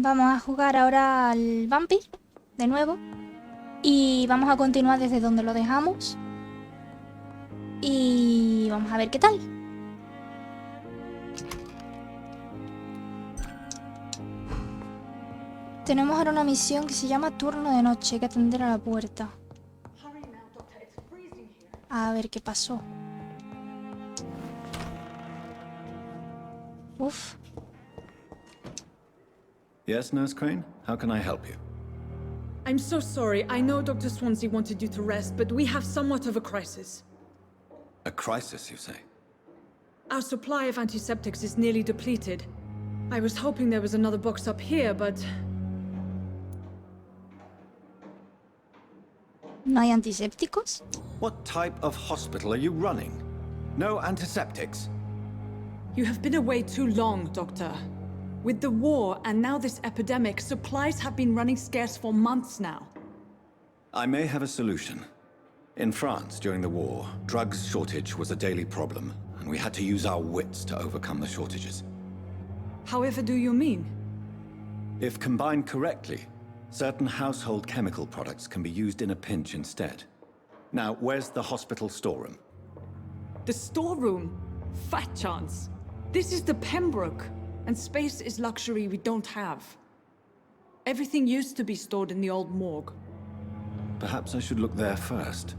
Vamos a jugar ahora al Vampyr, de nuevo. Y vamos a continuar desde donde lo dejamos. Y vamos a ver qué tal. Tenemos ahora una misión que se llama turno de noche. Hay que atender a la puerta. A ver qué pasó. Uf. Yes, Nurse Crane? How can I help you? I'm so sorry. I know Dr. Swansea wanted you to rest, but we have somewhat of a crisis. A crisis, you say? Our supply of antiseptics is nearly depleted. I was hoping there was another box up here, but... ¿No hay antisépticos? What type of hospital are you running? No antiseptics? You have been away too long, Doctor. With the war and now this epidemic, supplies have been running scarce for months now. I may have a solution. In France, during the war, drugs shortage was a daily problem, and we had to use our wits to overcome the shortages. However do you mean? If combined correctly, certain household chemical products can be used in a pinch instead. Now, where's the hospital storeroom? The storeroom? Fat chance. This is the Pembroke, and space is luxury we don't have. Everything used to be stored in the old morgue. Perhaps I should look there first.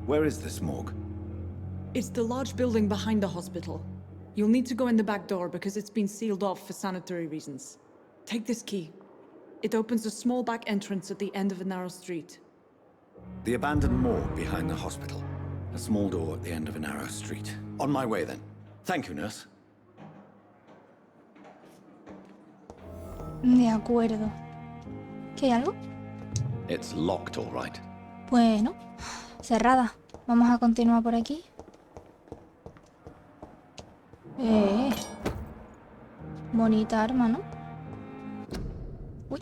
Where is this morgue? It's the large building behind the hospital. You'll need to go in the back door because it's been sealed off for sanitary reasons. Take this key. It opens a small back entrance at the end of a narrow street. The abandoned morgue behind the hospital. A small door at the end of a narrow street. On my way then. Thank you, nurse. De acuerdo. ¿Qué hay algo? It's locked, all right. Bueno, cerrada. Vamos a continuar por aquí. Bonita arma, ¿no? Uy.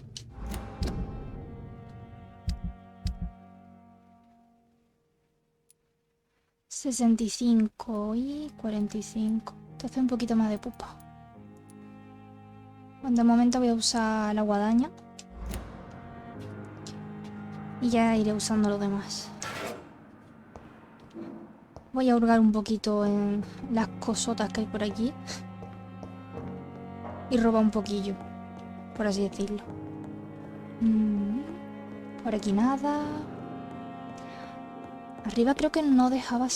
$65 y 45. Esto hace un poquito más de pupa. De momento voy a usar la guadaña. Y ya iré usando lo demás. Voy a hurgar un poquito en las cosotas que hay por aquí. Y robar un poquillo, por así decirlo. Por aquí nada. Arriba creo que no dejaba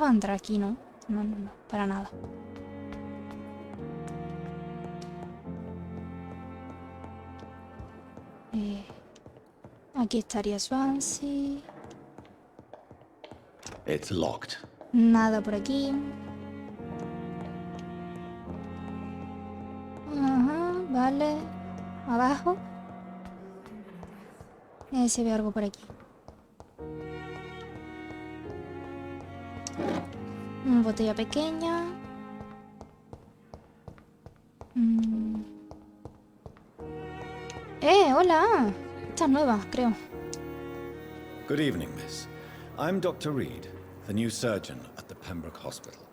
entrar aquí, ¿no? No, para nada. Aquí estaría Swansea. It's locked. Nada por aquí. Ajá, vale. Abajo. Se ve algo por aquí. Una botella pequeña. Hola. Esta es nueva, creo. Good evening, miss. I'm Dr. Reed, the new surgeon at the Pembroke Hospital.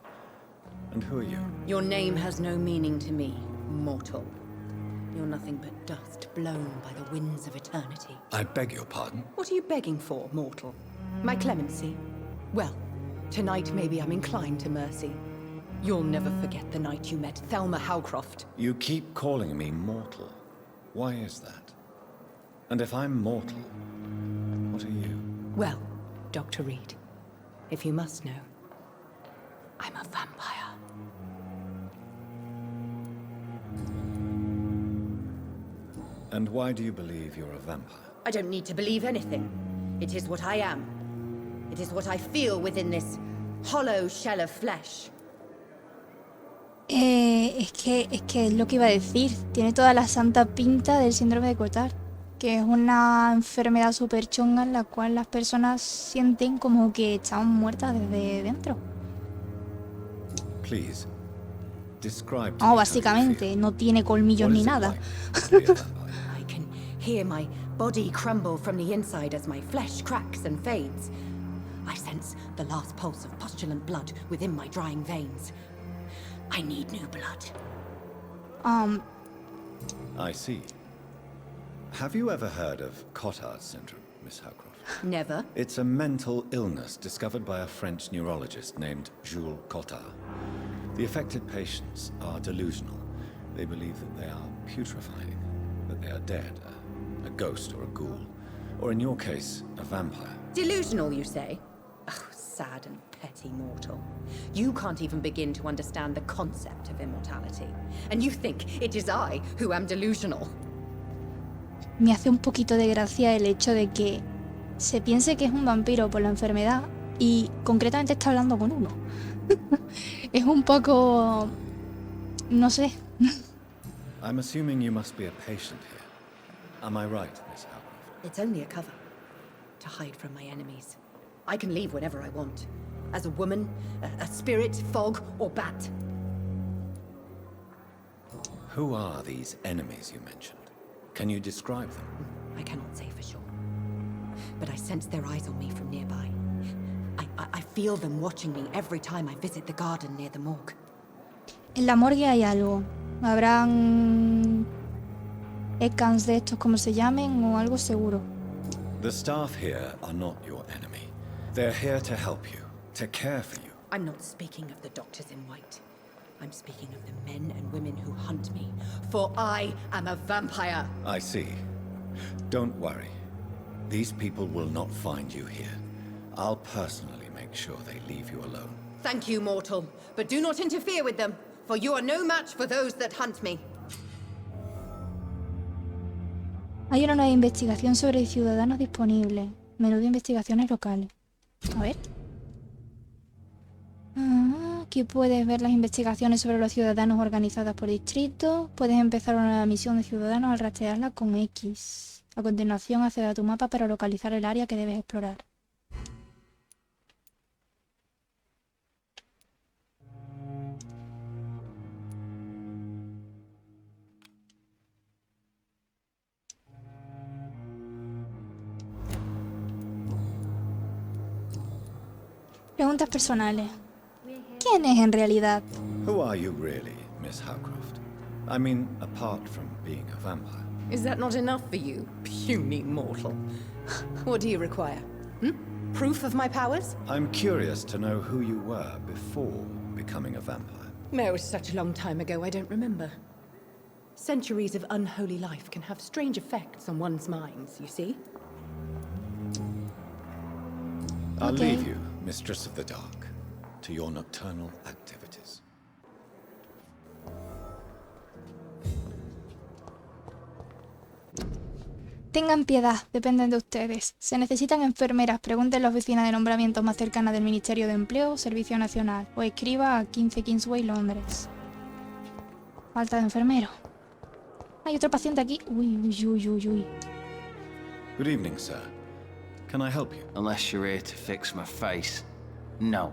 And who are you? Your name has no meaning to me, mortal. You're nothing but dust blown by the winds of eternity. I beg your pardon? What are you begging for, mortal? My clemency? Well, tonight maybe I'm inclined to mercy. You'll never forget the night you met Thelma Howcroft. You keep calling me mortal. Why is that? And if I'm mortal, what are you? Well, Dr. Reed, if you must know, I'm a vampire. And why do you believe you're a vampire? I don't need to believe anything. It is what I am. It is what I feel within this hollow shell of flesh. Es que es lo que iba a decir. Tiene toda la santa pinta del síndrome de Cotard, que es una enfermedad súper chunga en la cual las personas sienten como que están muertas desde dentro. Please, describe to Oh, me básicamente, no tiene colmillos ni nada. I can hear my body crumble from the inside as my flesh cracks and fades. I sense the last pulse of postulant blood within my drying veins. I need new blood. I see. Have you ever heard of Cotard syndrome, Miss Howcroft? Never. It's a mental illness discovered by a French neurologist named Jules Cotard. The affected patients are delusional. They believe that they are putrefying, that they are dead, a ghost or a ghoul, or in your case, a vampire. Delusional, you say? Oh, sad and petty mortal. You can't even begin to understand the concept of immortality. And you think it is I who am delusional. Me hace un poquito de gracia el hecho de que se piense que es un vampiro por la enfermedad y concretamente está hablando con uno. Es un poco... no sé. I'm assuming you must be a patient here. Am I right, Miss Howcroft? It's only a cover. To hide from my enemies. I can leave whenever I want. As a woman, a spirit, fog, or bat. Who are these enemies you mentioned? Can you describe them? I cannot say for sure. But I sense their eyes on me from nearby. I feel them watching me every time I visit the garden near the morgue. En la morgue hay algo. Habrán... Ekans de estos, como se llamen, o algo seguro. The staff here are not your enemy. They're here to help you, to care for you. I'm not speaking of the doctors in white. I'm speaking of the men and women who hunt me. For I am a vampire. I see. Don't worry. These people will not find you here. I'll personally make sure they leave you alone. Thank you, mortal. But do not interfere with them, for you are no match for those that hunt me. Hay una nueva investigación sobre ciudadanos disponible. Menú de investigaciones locales. A ver. Aquí puedes ver las investigaciones sobre los ciudadanos organizadas por distrito. Puedes empezar una nueva misión de ciudadanos al rastrearla con X. A continuación, accede a tu mapa para localizar el área que debes explorar. Preguntas personales. ¿Quién es en realidad? Who are you really, Miss Howcroft? I mean, apart from being a vampire. Is that not enough for you, puny mortal? What do you require? Proof of my powers? I'm curious to know who you were before becoming a vampire. No, it was such a long time ago, I don't remember. Centuries of unholy life can have strange effects on one's minds, you see? I'll Okay. leave you, Mistress of the Dark, to your nocturnal activities. Tengan piedad, dependen de ustedes. Se necesitan enfermeras, pregunten en la oficina de nombramientos más cercana del Ministerio de Empleo o Servicio Nacional, o escriba a 15 Kingsway, Londres. Falta de enfermero. Hay otro paciente aquí. Uy, uy, uy, uy, uy. Good evening, sir. Can I help you? Unless you're here to fix my face. No.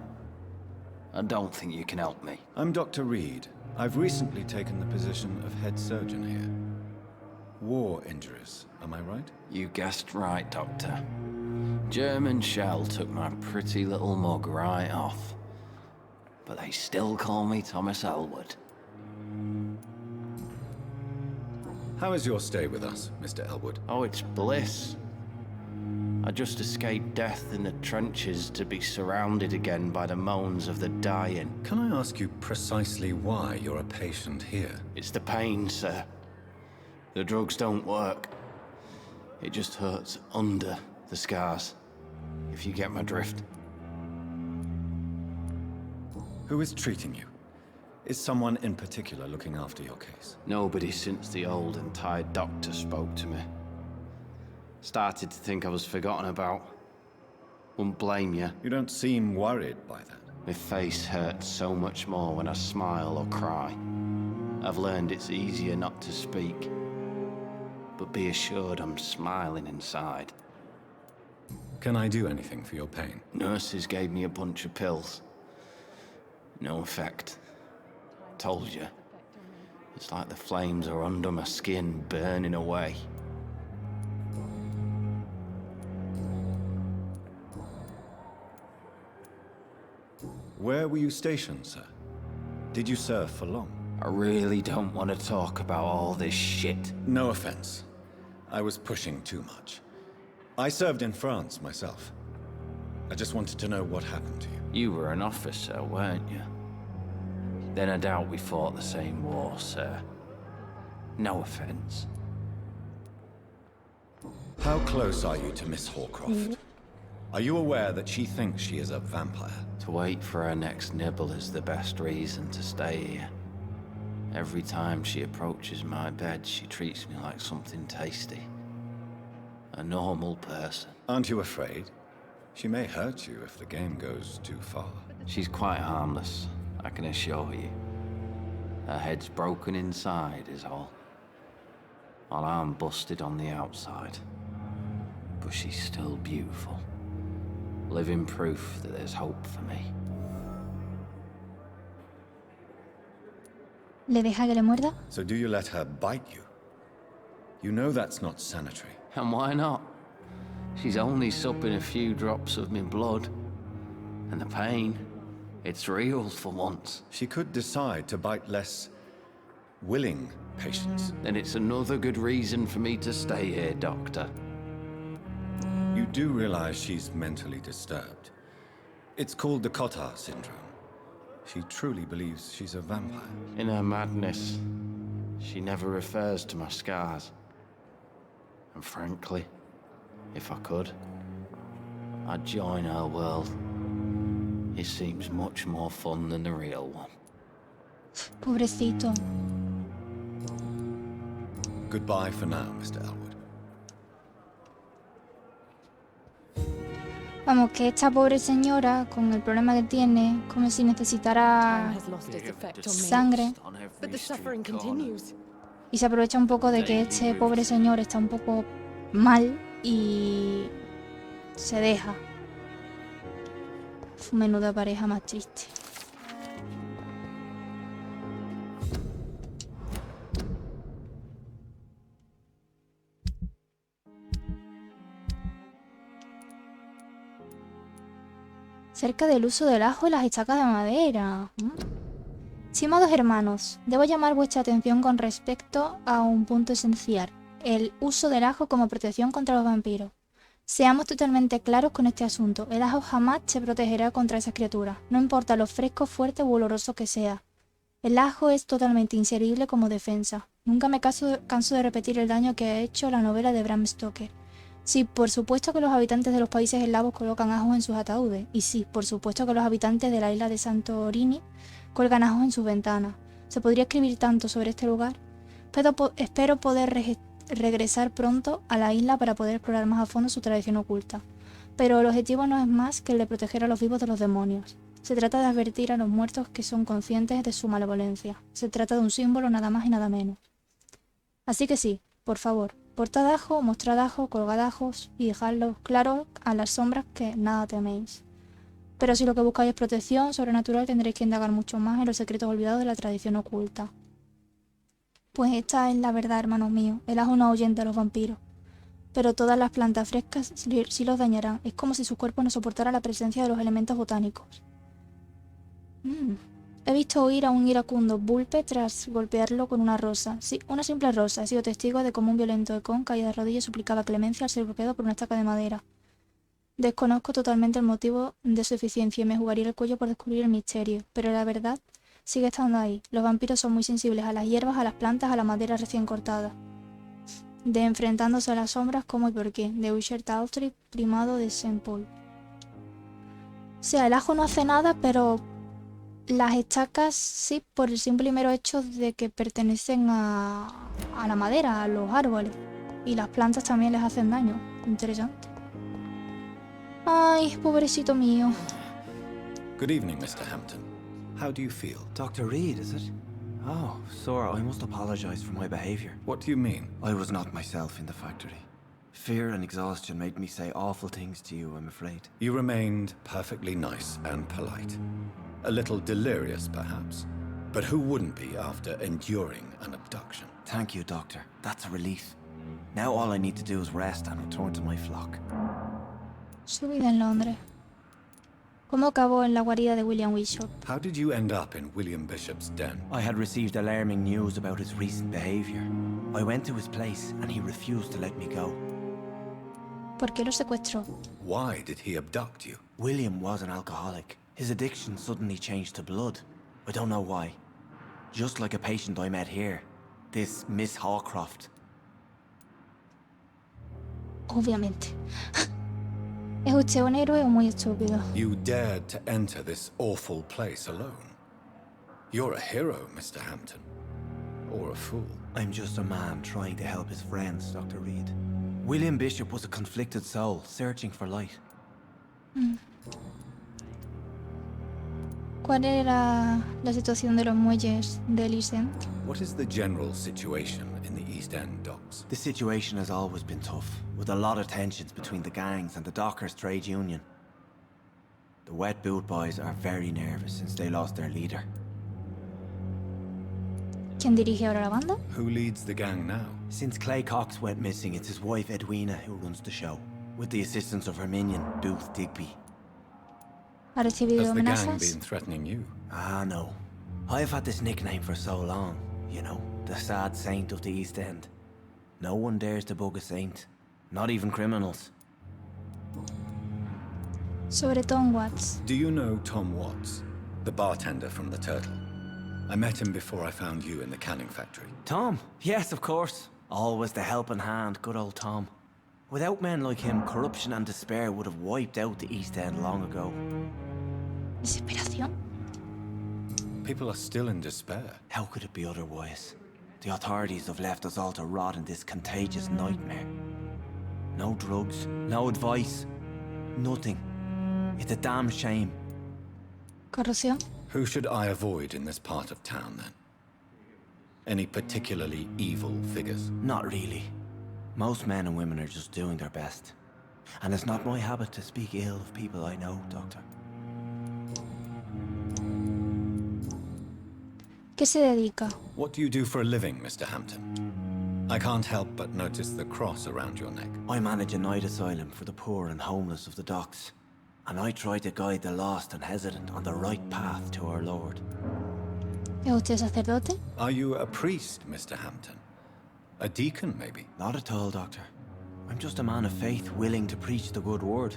I don't think you can help me. I'm Dr. Reed. I've recently taken the position of head surgeon here. War injuries, am I right? You guessed right, Doctor. German shell took my pretty little mug right off. But they still call me Thomas Elwood. How is your stay with us, Mr. Elwood? Oh, it's bliss. I just escaped death in the trenches to be surrounded again by the moans of the dying. Can I ask you precisely why you're a patient here? It's the pain, sir. The drugs don't work. It just hurts under the scars, if you get my drift. Who is treating you? Is someone in particular looking after your case? Nobody since the old and tired doctor spoke to me. Started to think I was forgotten about. Wouldn't blame you. You don't seem worried by that. My face hurts so much more when I smile or cry. I've learned it's easier not to speak. But be assured I'm smiling inside. Can I do anything for your pain? Nurses gave me a bunch of pills. No effect. Told you. It's like the flames are under my skin, burning away. Where were you stationed, sir? Did you serve for long? I really don't want to talk about all this shit. No offense. I was pushing too much. I served in France myself. I just wanted to know what happened to you. You were an officer, weren't you? Then I doubt we fought the same war, sir. No offense. How close are you to Miss Horcroft? Are you aware that she thinks she is a vampire? To wait for her next nibble is the best reason to stay here. Every time she approaches my bed, she treats me like something tasty. A normal person. Aren't you afraid? She may hurt you if the game goes too far. She's quite harmless, I can assure you. Her head's broken inside is all. While I'm busted on the outside. But she's still beautiful. Living proof that there's hope for me. ¿Le deja que le muerda? So do you let her bite you? You know that's not sanitary. And why not? She's only supping a few drops of me blood. And the pain, it's real for once. She could decide to bite less willing patients. Then it's another good reason for me to stay here, Doctor. You do realize she's mentally disturbed. It's called the Cotard syndrome. She truly believes she's a vampire. In her madness, she never refers to my scars. And frankly, if I could, I'd join her world. It seems much more fun than the real one. Pobrecito. Goodbye for now, Mr. Elwood. Vamos, que esta pobre señora, con el problema que tiene, como si necesitara Has lost its effect on me. sangre, But the suffering continues. y se aprovecha un poco de que este pobre señor está un poco mal y se deja. Menuda pareja más triste. Cerca del uso del ajo y las estacas de madera. Estimados hermanos, debo llamar vuestra atención con respecto a un punto esencial. El uso del ajo como protección contra los vampiros. Seamos totalmente claros con este asunto. El ajo jamás te protegerá contra esas criaturas, no importa lo fresco, fuerte u oloroso que sea. El ajo es totalmente inserible como defensa. Nunca me canso de repetir el daño que ha hecho la novela de Bram Stoker. Sí, por supuesto que los habitantes de los países eslavos colocan ajos en sus ataúdes. Y sí, por supuesto que los habitantes de la isla de Santorini cuelgan ajos en sus ventanas. ¿Se podría escribir tanto sobre este lugar? Espero poder regresar pronto a la isla para poder explorar más a fondo su tradición oculta. Pero el objetivo no es más que el de proteger a los vivos de los demonios. Se trata de advertir a los muertos que son conscientes de su malevolencia. Se trata de un símbolo nada más y nada menos. Así que sí, por favor, portad ajo, mostrad ajo, colgad ajos y dejadlo claro a las sombras que nada teméis. Pero si lo que buscáis es protección sobrenatural, tendréis que indagar mucho más en los secretos olvidados de la tradición oculta. Pues esta es la verdad, hermanos míos. El ajo no ahuyenta a los vampiros. Pero todas las plantas frescas sí los dañarán. Es como si su cuerpo no soportara la presencia de los elementos botánicos. He visto huir a un iracundo vulpe tras golpearlo con una rosa. Sí, una simple rosa. He sido testigo de cómo un violento ecón caía de rodillas y suplicaba clemencia al ser golpeado por una estaca de madera. Desconozco totalmente el motivo de su eficiencia y me jugaría el cuello por descubrir el misterio. Pero la verdad sigue estando ahí. Los vampiros son muy sensibles a las hierbas, a las plantas, a la madera recién cortada. De Enfrentándose a las sombras, cómo y por qué. De Usher Tautry, primado de Saint Paul. O sea, el ajo no hace nada, pero las estacas sí, por el simple y mero hecho de que pertenecen a la madera, a los árboles. Y las plantas también les hacen daño. Interesante. Ay, pobrecito mío. Good evening, Mr. Hampton. How do you feel? Dr. Reed, is it? Oh, sir, I must apologize for my behavior. What do you mean? I was not myself in the factory. Fear and exhaustion made me say awful things to you, I'm afraid. You remained perfectly nice and polite. A little delirious, perhaps. But who wouldn't be after enduring an abduction? Thank you, Doctor. That's a relief. Now all I need to do is rest and return to my flock. Su vida en Londres. ¿Cómo acabó en la guarida de William Bishop? How did you end up in William Bishop's den? I had received alarming news about his recent behavior. I went to his place and he refused to let me go. ¿Por qué lo secuestró? Why did he abduct you? William was an alcoholic. His addiction suddenly changed to blood. I don't know why. Just like a patient I met here. This Miss Hawcroft. Obviamente. ¿Es usted un héroe o muy estúpido? You dared to enter this awful place alone. You're a hero, Mr. Hampton. Or a fool. I'm just a man trying to help his friends, Dr. Reed. William Bishop was a conflicted soul, searching for light. ¿Cuál era la situación de los muelles del East End? What is the general situation in the East End docks? The situation has always been tough, with a lot of tensions between the gangs and the dockers' trade union. The Wet Boot Boys are very nervous since they lost their leader. ¿Quién dirige ahora la banda? Who leads the gang now? Since Clay Cox went missing, it's his wife Edwina who runs the show, with the assistance of her minion, Booth Digby. ¿Ha recibido Has the gang amenazas? been threatening you? Ah, no. I've had this nickname for so long, you know, the sad saint of the East End. No one dares to bug a saint, not even criminals. Sobre Tom Watts. Do you know Tom Watts, the bartender from the Turtle? I met him before I found you in the canning factory. Tom? Yes, of course. Always the helping hand, good old Tom. Without men like him, corruption and despair would have wiped out the East End long ago. Desesperación. People are still in despair. How could it be otherwise? The authorities have left us all to rot in this contagious nightmare. No drugs, no advice, nothing. It's a damn shame. Corrupción. Who should I avoid in this part of town, then? Any particularly evil figures? Not really. Most men and women are just doing their best. And it's not my habit to speak ill of people I know, Doctor. ¿Qué se dedica? What do you do for a living, Mr. Hampton? I can't help but notice the cross around your neck. I manage a night asylum for the poor and homeless of the docks. And I try to guide the lost and hesitant on the right path to our Lord. ¿Es usted sacerdote? Are you a priest, Mr. Hampton? A deacon, maybe? Not at all, Doctor. I'm just a man of faith willing to preach the good word.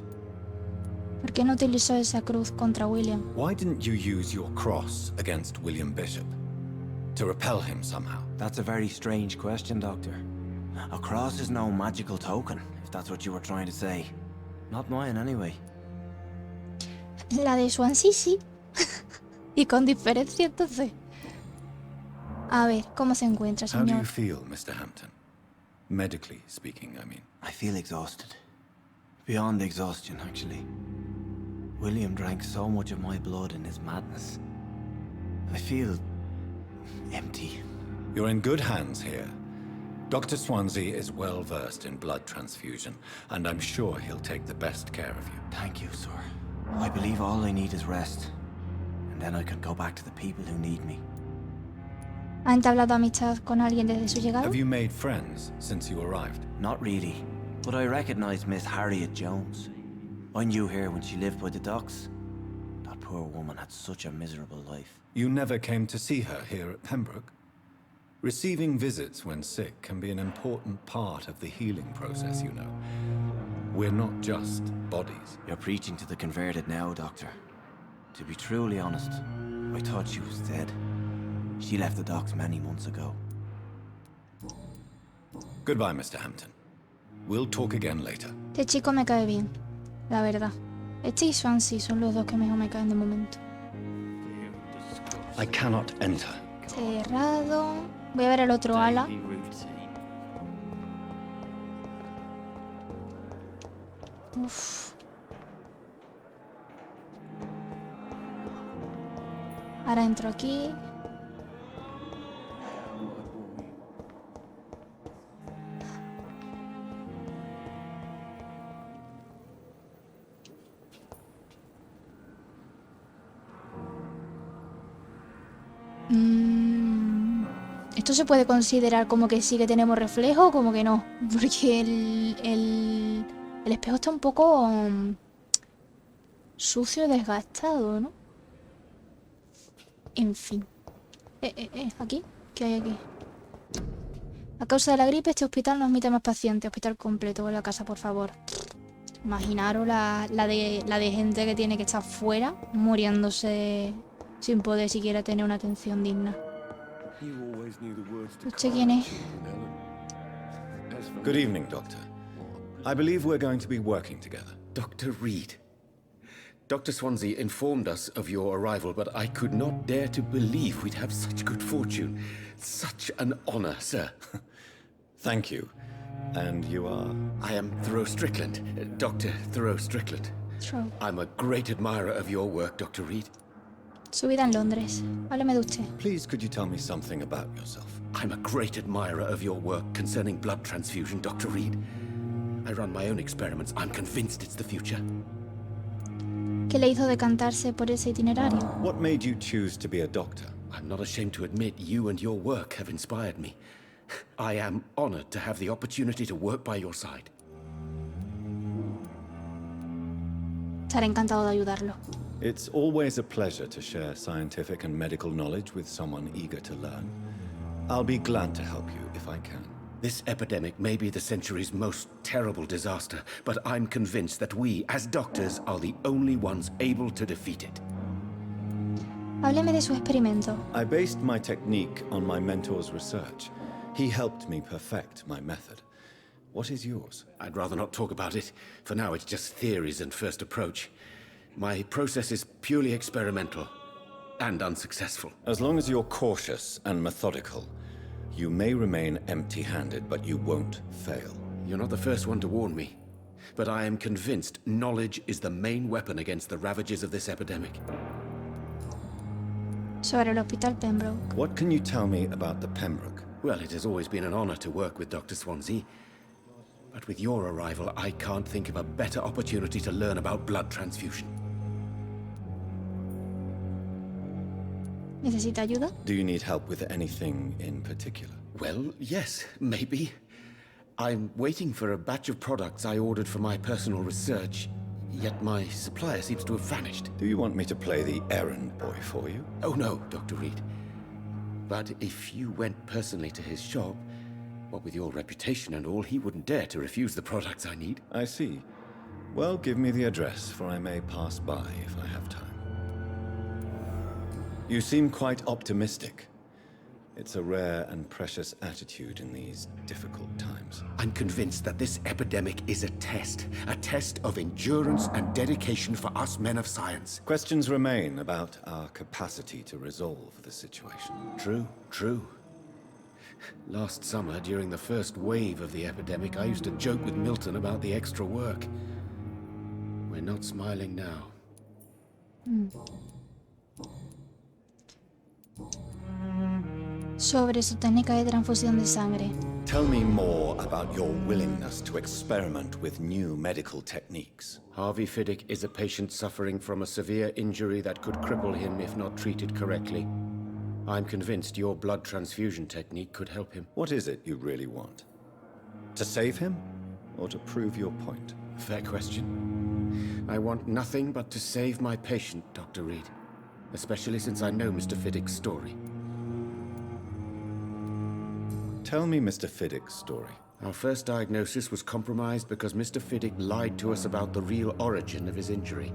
¿Por qué no utilizó esa cruz contra William? Why didn't you use your cross against William Bishop? To repel him somehow? That's a very strange question, Doctor. A cross is no magical token, if that's what you were trying to say. Not mine, anyway. La de Swansea sí. Y con diferencia, entonces. A ver, ¿cómo se encuentra, How do you señor? feel, Mr. Hampton? Medically speaking, I mean. I feel exhausted. Beyond exhaustion, actually. William drank so much of my blood in his madness. I feel empty. You're in good hands here. Dr. Swansea is well versed in blood transfusion, and I'm sure he'll take the best care of you. Thank you, sir. I believe all I need is rest. And then I can go back to the people who need me. ¿Ha entablado amistad con alguien desde su llegada? Have you made friends since you arrived? Not really, but I recognize Miss Harriet Jones. I knew her when she lived by the docks. That poor woman had such a miserable life. You never came to see her here at Pembroke? Receiving visits when sick can be an important part of the healing process, you know. We're not just bodies. You're preaching to the converted now, Doctor. To be truly honest, I thought she was dead. She left the docks many months ago. Goodbye, Mr. Hampton. We'll talk again later. Este chico me cae bien, la verdad. Este y Swansea son los dos que mejor me caen de momento. I cannot enter. Cerrado. Voy a ver el otro ala. Uf. Ahora entro aquí. ¿Esto se puede considerar como que sí que tenemos reflejo o como que no? Porque el espejo está un poco sucio, desgastado, ¿no? En fin. Aquí. ¿Qué hay aquí? A causa de la gripe, este hospital no admite más pacientes. Hospital completo, vuelve a casa, por favor. Imaginaros la de gente que tiene que estar fuera, muriéndose sin poder siquiera tener una atención digna. ¿Usted quién es? Good evening, Doctor. I believe we're going to be working together. Dr. Reed. Dr. Swansea informed us of your arrival, but I could not dare to believe we'd have such good fortune. Such an honor, sir. Thank you. And you are? I am Thoreau Strickland, Dr. Thoreau Strickland. True. I'm a great admirer of your work, Dr. Reed. Su vida en Londres. Háblame de usted. Please, could you tell me something about yourself? I'm a great admirer of your work concerning blood transfusion, Dr. Reed. I run my own experiments. I'm convinced it's the future. ¿Qué le hizo decantarse por ese itinerario? What made you choose to be a doctor? I'm not ashamed to admit you and your work have inspired me. I am honored to have the opportunity to work by your side. Estaré encantado de ayudarlo. It's always a pleasure to share scientific and medical knowledge with someone eager to learn. I'll be glad to help you if I can. This epidemic may be the century's most terrible disaster, but I'm convinced that we, as doctors, are the only ones able to defeat it. Hábleme de su experimento. I based my technique on my mentor's research. He helped me perfect my method. What is yours? I'd rather not talk about it. For now, it's just theories and first approach. My process is purely experimental and unsuccessful. As long as you're cautious and methodical, you may remain empty-handed, but you won't fail. You're not the first one to warn me, but I am convinced knowledge is the main weapon against the ravages of this epidemic. Sobre el Hospital Pembroke. What can you tell me about the Pembroke? Well, it has always been an honor to work with Dr. Swansea. But with your arrival, I can't think of a better opportunity to learn about blood transfusion. ¿Necesita ayuda? Do you need help with anything in particular? Well, yes, maybe. I'm waiting for a batch of products I ordered for my personal research, yet my supplier seems to have vanished. Do you want me to play the errand boy for you? Oh no, Dr. Reed. But if you went personally to his shop, what with your reputation and all, he wouldn't dare to refuse the products I need. I see. Well, give me the address, for I may pass by if I have time. You seem quite optimistic. It's a rare and precious attitude in these difficult times. I'm convinced that this epidemic is a test of endurance and dedication for us men of science. Questions remain about our capacity to resolve the situation. True. Last summer, during the first wave of the epidemic, I used to joke with Milton about the extra work. We're not smiling now. Sobre su técnica de transfusión de sangre. Tell me more about your willingness to experiment with new medical techniques. Harvey Fiddick is a patient suffering from a severe injury that could cripple him if not treated correctly. I'm convinced your blood transfusion technique could help him. What is it you really want? To save him, or to prove your point? Fair question. I want nothing but to save my patient, Dr. Reed. Especially since I know Mr. Fiddick's story. Tell me Mr. Fiddick's story. Our first diagnosis was compromised because Mr. Fiddick lied to us about the real origin of his injury.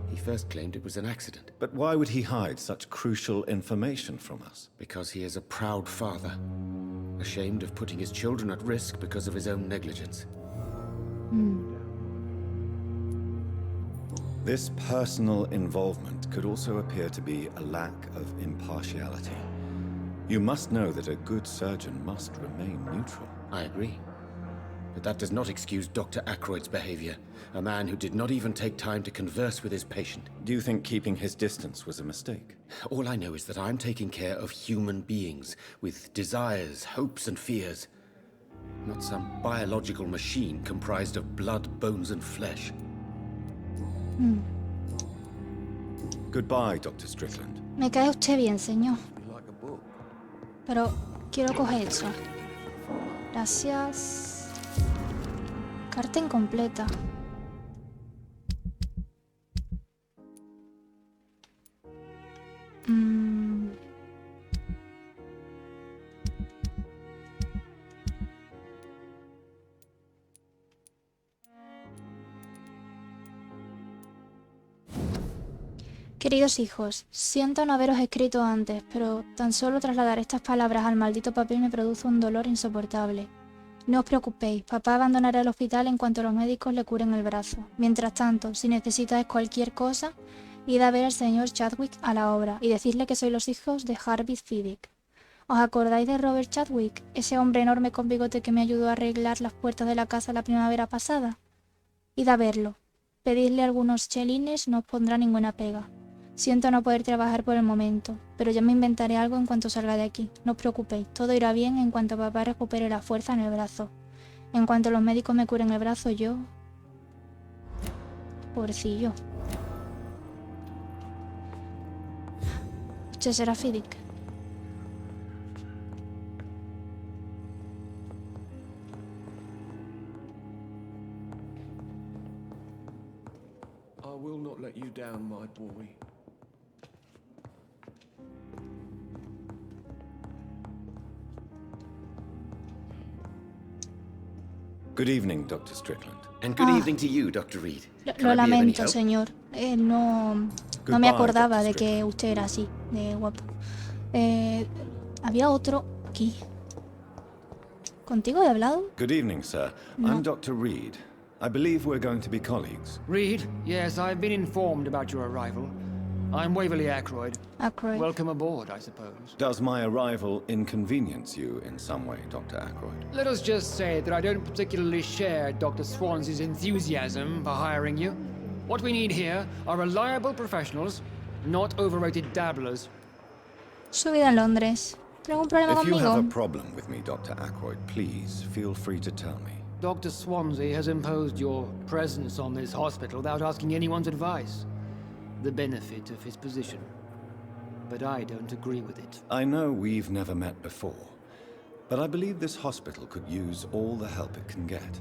He first claimed it was an accident. But why would he hide such crucial information from us? Because he is a proud father, ashamed of putting his children at risk because of his own negligence. This personal involvement could also appear to be a lack of impartiality. You must know that a good surgeon must remain neutral. I agree. But that does not excuse Dr. Ackroyd's behavior, a man who did not even take time to converse with his patient. Do you think keeping his distance was a mistake? All I know is that I'm taking care of human beings with desires, hopes, and fears. Not some biological machine comprised of blood, bones, and flesh. Goodbye, Dr. Strickland. Me cae usted bien, señor. Pero quiero coger eso. Gracias. Carta incompleta. Queridos hijos, siento no haberos escrito antes, pero tan solo trasladar estas palabras al maldito papel me produce un dolor insoportable. No os preocupéis, papá abandonará el hospital en cuanto los médicos le curen el brazo. Mientras tanto, si necesitáis cualquier cosa, id a ver al señor Chadwick a la obra y decidle que sois los hijos de Harvey Fiddick. ¿Os acordáis de Robert Chadwick, ese hombre enorme con bigote que me ayudó a arreglar las puertas de la casa la primavera pasada? Id a verlo. Pedidle algunos chelines, no os pondrá ninguna pega. Siento no poder trabajar por el momento, pero ya me inventaré algo en cuanto salga de aquí. No os preocupéis, todo irá bien en cuanto papá recupere la fuerza en el brazo. En cuanto los médicos me curen el brazo, yo... Pobrecillo. Este será Fiddick. I will not let you down, my boy. Good evening, Dr. Strickland. And good evening to you, Dr. Reed. Lo Can I be of any lamento, help? señor. No me Goodbye, acordaba Dr. de que Strickland. usted era así, de guapo. Había otro aquí. ¿Contigo he hablado? Good evening, sir. I'm Dr. Reed. I believe we're going to be colleagues. Reed, yes, I've been informed about your arrival. I'm Waverly Ackroyd. Ackroyd. Welcome aboard, I suppose. Does my arrival inconvenience you in some way, Dr. Ackroyd? Let us just say that I don't particularly share Dr. Swansea's enthusiasm for hiring you. What we need here are reliable professionals, not overrated dabblers. Su vida en Londres. ¿Tiene algún problema If you have a conmigo? problem with me, Dr. Ackroyd, please feel free to tell me. Dr. Swansea has imposed your presence on this hospital without asking anyone's advice. The benefit of his position. But I don't agree with it. I know we've never met before, but I believe this hospital could use all the help it can get.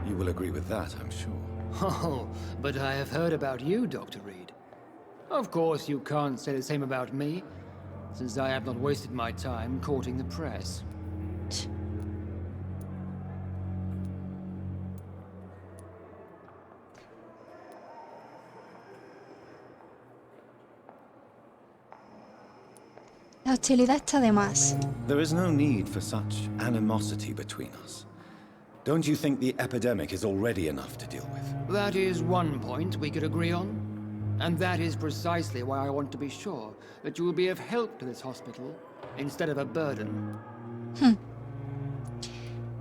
You will agree with that, I'm sure. Oh, but I have heard about you, Dr. Reed. Of course, you can't say the same about me, since I have not wasted my time courting the press. La hostilidad está de más. There is no need for such animosity between us. Don't you think the epidemic is already enough to deal with? That is one point we could agree on. And that is precisely why I want to be sure that you will be of help to this hospital, instead of a burden.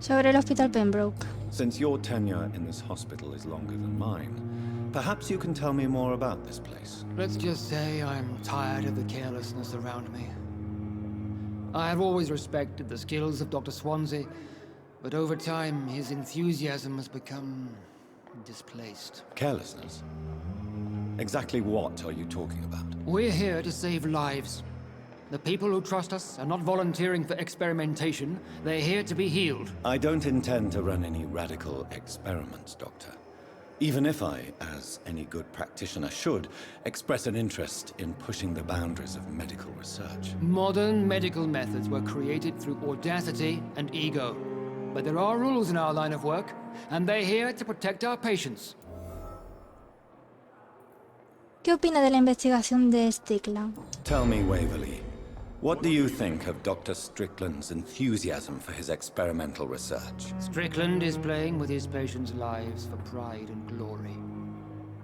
Sobre el Hospital Pembroke. Since your tenure in this hospital is longer than mine, perhaps you can tell me more about this place. Let's just say I'm tired of the carelessness around me. I have always respected the skills of Dr. Swansea, but over time his enthusiasm has become displaced. Carelessness? Exactly what are you talking about? We're here to save lives. The people who trust us are not volunteering for experimentation. They're here to be healed. I don't intend to run any radical experiments, Doctor. Even if I, as any good practitioner should, express an interest in pushing the boundaries of medical research. Modern medical methods were created through audacity and ego. But there are rules in our line of work, and they're here to protect our patients. ¿Qué opina de la investigación de Strickland? Tell me, Waverly, what do you think of Dr. Strickland's enthusiasm for his experimental research? Strickland is playing with his patients' lives for pride and glory.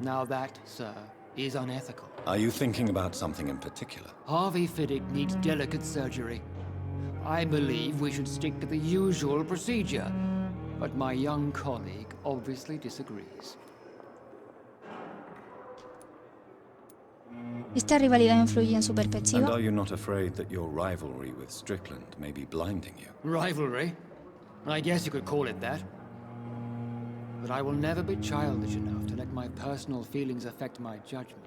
Now that, sir, is unethical. Are you thinking about something in particular? Harvey Fiddick needs delicate surgery. I believe we should stick to the usual procedure, but my young colleague obviously disagrees. ¿Esta rivalidad influye en su And perspectiva? are you not afraid that your rivalry with Strickland may be blinding you? Rivalry? I guess you could call it that. But I will never be childish enough to let my personal feelings affect my judgment.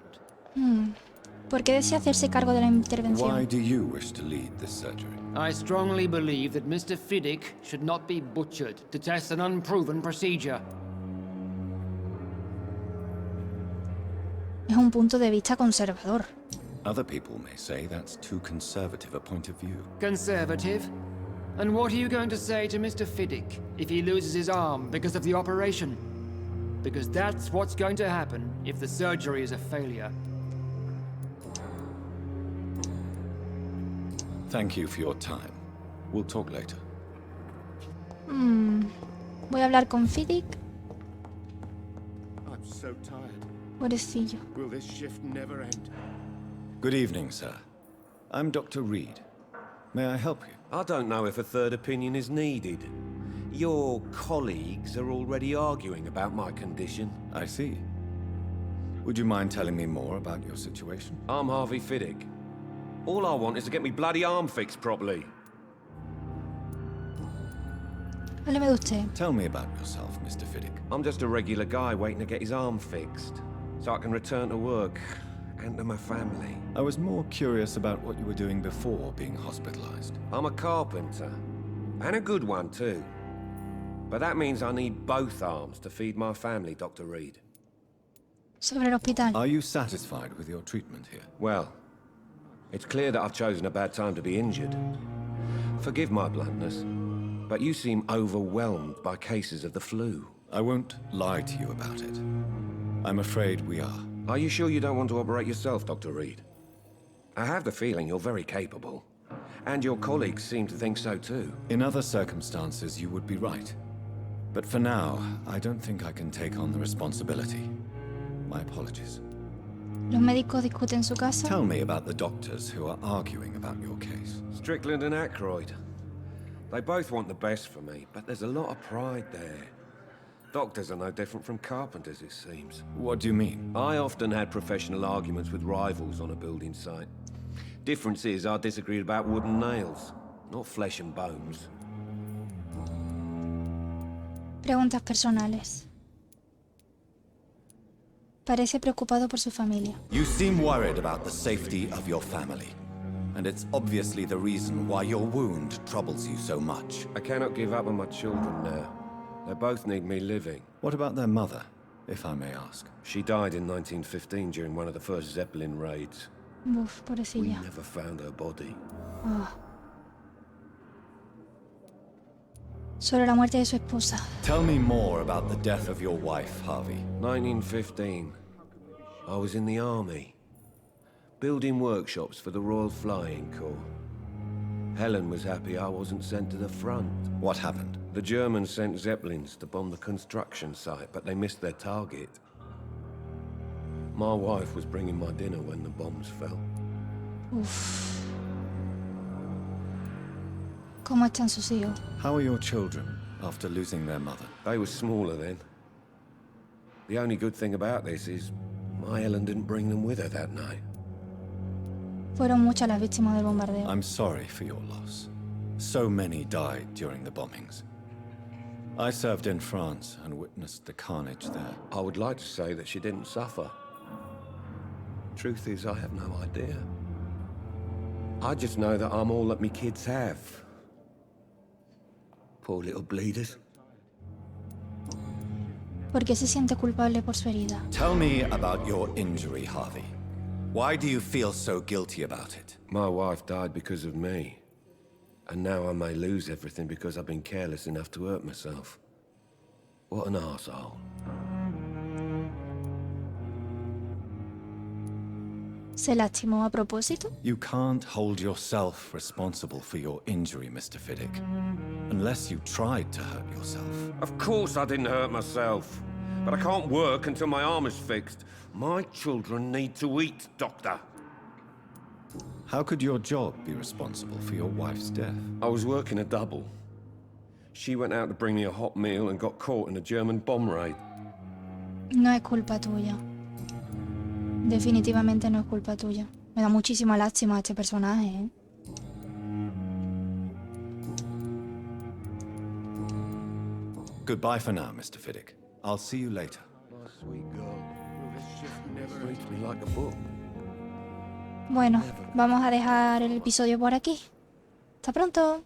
¿Por qué desea hacerse cargo de la Why intervención? do you wish to lead this surgery? I strongly believe that Mr. Fiddick should not be butchered to test an unproven procedure. Es un punto de vista conservador. Other people may say that's too conservative a point of view. Conservative? And what are you going to say to Mr. Fiddick if he loses his arm because of the operation? Because that's what's going to happen if the surgery is a failure. Thank you for your time. We'll talk later. Voy a hablar con Fiddick. I'm so tired. Pobrecillo. Will this shift never end? Good evening, sir. I'm Dr. Reed. May I help you? I don't know if a third opinion is needed. Your colleagues are already arguing about my condition. I see. Would you mind telling me more about your situation? I'm Harvey Fiddick. All I want is to get me bloody arm fixed properly. Háblame de usted. Tell me about yourself, Mr. Fiddick. I'm just a regular guy waiting to get his arm fixed, so I can return to work and to my family. I was more curious about what you were doing before being hospitalized. I'm a carpenter, and a good one too. But that means I need both arms to feed my family, Dr. Reed. Sobre el hospital. Are you satisfied with your treatment here? Well, it's clear that I've chosen a bad time to be injured. Forgive my bluntness, but you seem overwhelmed by cases of the flu. I won't lie to you about it. I'm afraid we are. Are you sure you don't want to operate yourself, Dr. Reed? I have the feeling you're very capable. And your colleagues seem to think so too. In other circumstances, you would be right. But for now, I don't think I can take on the responsibility. My apologies. Los médicos discuten en su casa. Tell me about the doctors who are arguing about your case. Strickland and Aykroyd. They both want the best for me, but there's a lot of pride there. Doctors are no different from carpenters, it seems. What do you mean? I often had professional arguments with rivals on a building site. Difference is, I disagreed about wood and nails, not flesh and bones. Preguntas personales. Parece preocupado por su familia. You seem worried about the safety of your family. And it's obviously the reason why your wound troubles you so much. I cannot give up on my children now. They both need me living. What about their mother, if I may ask? She died in 1915 during one of the first Zeppelin raids. Uf, We pobrecilla. never found her body. Sobre la muerte de su esposa. Tell me more about the death of your wife, Harvey. 1915. I was in the army, building workshops for the Royal Flying Corps. Helen was happy I wasn't sent to the front. What happened? The Germans sent Zeppelins to bomb the construction site, but they missed their target. My wife was bringing my dinner when the bombs fell. Uf. ¿Cómo están sus hijos? How are your children after losing their mother? They were smaller then. The only good thing about this is my Helen didn't bring them with her that night. Fueron muchas las víctimas del bombardeo. I'm sorry for your loss. So many died during the bombings. I served in France and witnessed the carnage there. I would like to say that she didn't suffer. Truth is, I have no idea. I just know that I'm all that me kids have. Poor little bleeders. ¿Por qué se siente culpable por su herida? Tell me about your injury, Harvey. Why do you feel so guilty about it? My wife died because of me. And now I may lose everything because I've been careless enough to hurt myself. What an arsehole. ¿Se lastimó a propósito? You can't hold yourself responsible for your injury, Mr. Fiddick. Unless you tried to hurt yourself. Of course I didn't hurt myself. But I can't work until my arm is fixed. My children need to eat, Doctor. How could your job be responsible for your wife's death? I was working a double. She went out to bring me a hot meal and got caught in a German bomb raid. No es culpa tuya. Definitivamente no es culpa tuya. Me da muchísima lástima este personaje, ¿eh? Goodbye for now, Mr. Fiddick. I'll see you later. My sweet girl. Reads me like a book. Bueno, vamos a dejar el episodio por aquí. Hasta pronto.